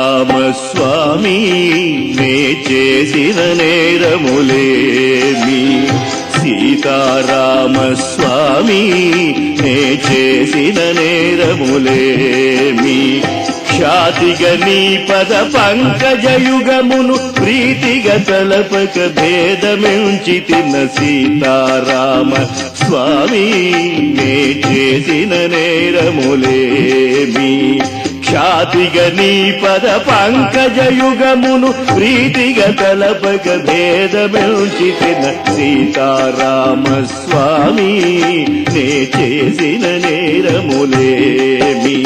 సీతారామస్వామి నే చేసిన నేరములేమి సీతారామస్వామి నే చేసిన నేరములేమి ఖ్యాతిగా నీ పద పంకజయుగమును ప్రీతిగా తలపక భేదమెంచి తిన్న సీతారామ స్వామి నే చేసిన నేరములేమి ఖ్యాతిగా నీ పద పంకజయుగమును ప్రీతిగా తలపక భేదమెంచి తిన్న సీతారామ స్వామి నే చేసిన నేరములేమి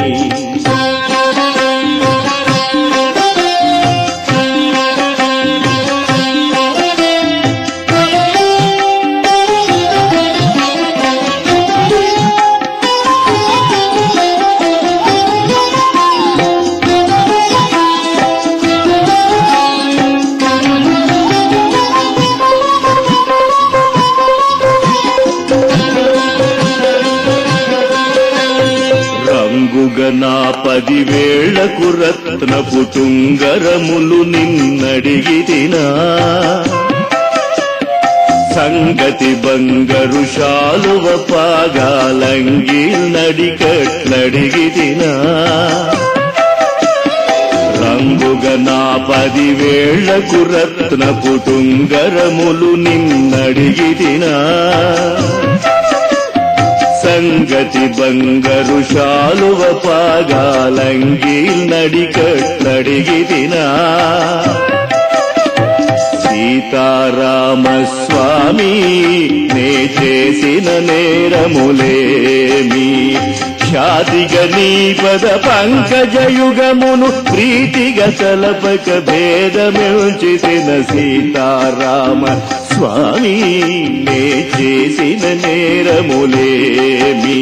నా 10 వేళ్లకు రత్నపు టుంగరములు నిన్నడిగితినా సంగతి బంగరు శాలువ పాగాలంగి నడికట్లడిగితినా రంగుగా నా 10 వేళ్లకు రత్నపు టుంగరములు నిన్నడిగితినా సంగతి బంగరు శాలువ పాగాలంగి నడికట్లడిగితినా సీతారామస్వామి నే చేసిన నేరములేమి ఖ్యాతిగా నీ పద పంకజయుగమును ప్రీతిగా తలపక భేదమెంచిన సీతారామ స్వామి నే చేసిన నేరములేమి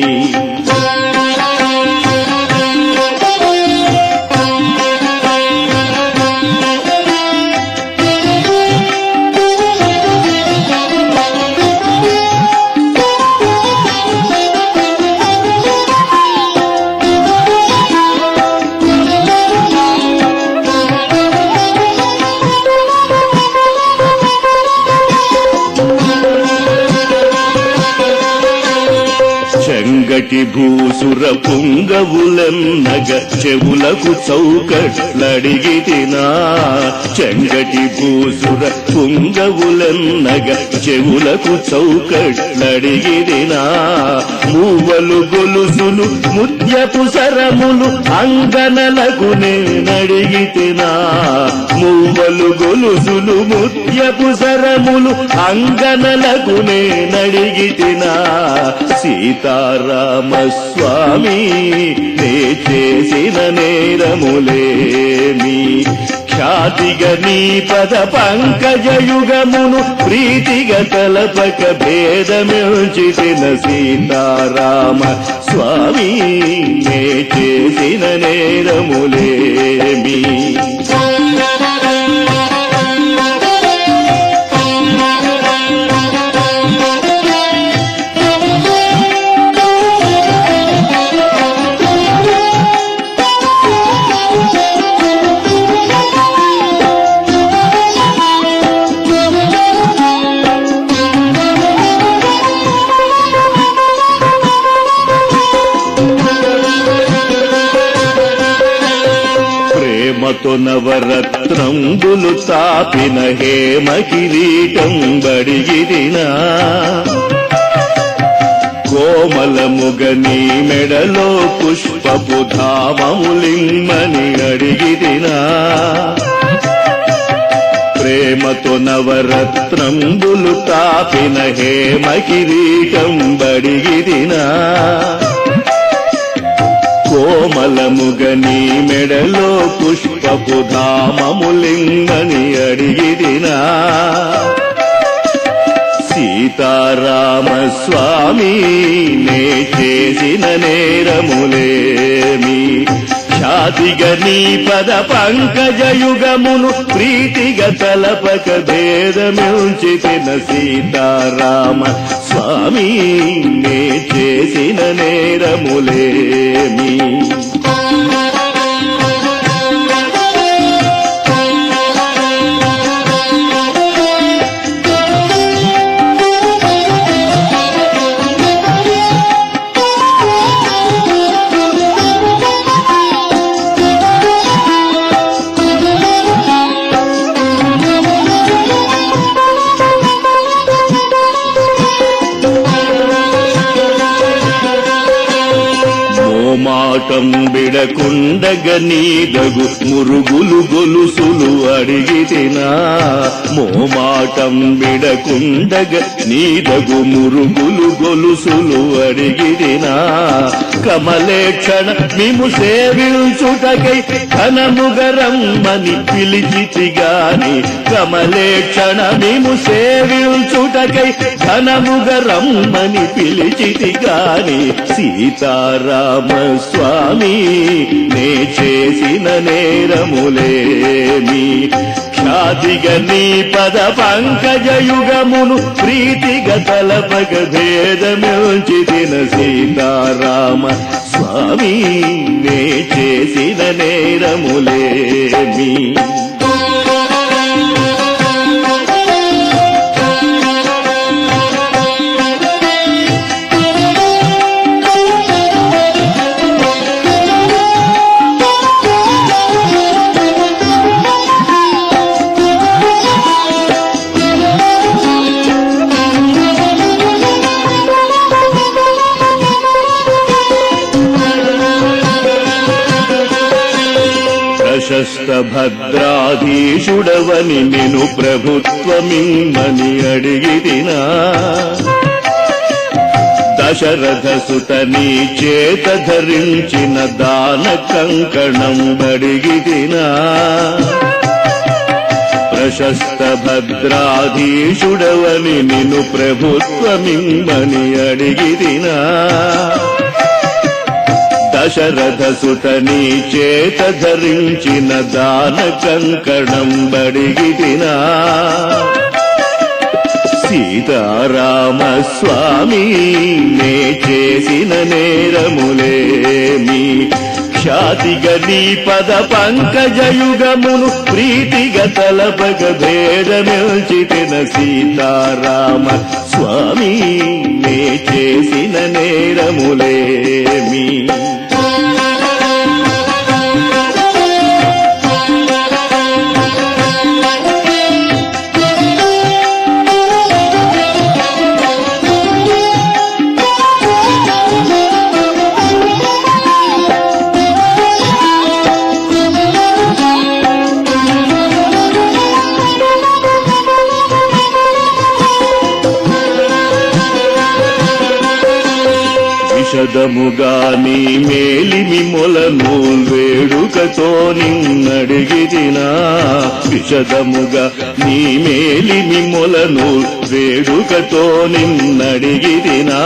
చెంగటి భూసుర పుంగవులన్నగ చెవులకు చౌకట్లడిగితినా చెంగటి భూసుర పుంగవులన్నగ చెవులకు చౌకట్లడిగితినా మూవలు గొలుసులు ముత్యపు సరములు అంగనలకు నేనడిగితినా మూవలు గొలుసులు ముత్యపు సరములు అంగనలకు నేనడిగితినా సీతారామస్వామి నే చేసిన నేరములేమి ఖ్యాతిగా నీ పద పంకజయుగమును ప్రీతిగా తలపక భేదమెంచిన సీతారామ స్వామి నే చేసిన నేరములేమి ప్రేమతో నవరత్నంబులు తాపిన హేమ కిరీటం బడిగిరినా కోమలముగ నీ మెడలో పుష్పపు ధామములిమ్మని అడిగిరినా ప్రేమతో నవరత్నంబులు తాపిన హేమ కిరీటం బడిగిరినా కోమలముగ నీ మెడలో పుష్పపు ధామములింగని అడిగిరినా సీతారామస్వామి నే చేసిన నేరములేమి ఖ్యాతిగా నీ పద పంకజయుగమును ప్రీతిగా తలపక భేదమెంచిన సీతారామ స్వామి నే చేసిన నేరములేమి మోమాటం బిడకుండగ నీదగు మురుగులు గొలుసులు అడిగితినా మోమాటం బిడకుండగ నీదగు మురుగులు గొలుసులు అడిగితినా కమలేక్షణ మిము సేవించుటకై ఘనముగరమ్మని పిలిచితిగాని కమలేక్షణ మిము సేవించుటకై ఘనముగరమ్మని పిలిచితిగాని సీతారామ స్వామి నే చేసిన నేరములేమి ఖ్యాతిగ నీ పద పంకజయుగమును ప్రీతిగ తలపగ భేదమించితిన సీతారామ స్వామి నే చేసిన నేరములేమి ప్రశస్త భద్రాధీశుడవని నిను ప్రభుత్వమిమ్మని అడిగితినా దశరథ సుత నీ చేత ధరించిన దాన కంకణం అడిగితినా ప్రశస్త భద్రాధీశుడవని నిను ప్రభుత్వమిమ్మని అడిగితినా దశరథ సుత నీ చేత ధరించిన దాన కంకణం బడిగితినా సీతారామ స్వామి నే చేసిన నేరములేమి ఖ్యాతిగ నీ పద పంకజయుగమును ప్రీతిగ తలపగ భేదమిల్చితిన సీతారామ స్వామి నే చేసిన నేరములేమి విషదముగా నీ మేలిమి మొలను వేడుకతో నిన్నడిగితినా విషదముగా నీ మేలిమి మొలను వేడుకతో నిన్నడిగితినా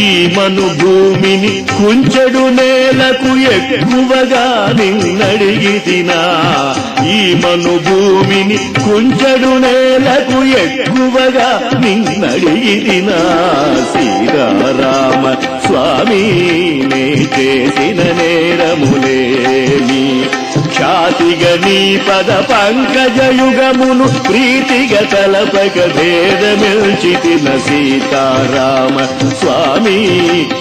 ఈ మను భూమిని కుంచెడు నేలకు ఎక్కువగా నిన్నడిగితినా ఈ మను భూమిని కుంచెడు నేలకు ఎక్కువగా నిన్నడిగితినా సీతారామ స్వామి నే చేసిన నేరములేమి ఖ్యాతిగ నీ పద పంకజయుగమును ప్రీతిగ తలపగ భేదమిల్చితిన సీతారామ స్వామి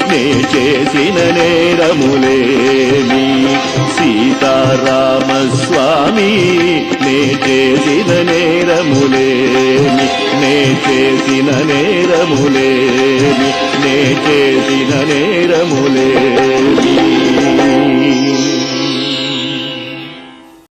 నే చేసిన నేరములేమి సీతారామ స్వామి నే చేసిన నేరములేమి నే చేసిన నేరములేమి నే చేసిన నేరములేమి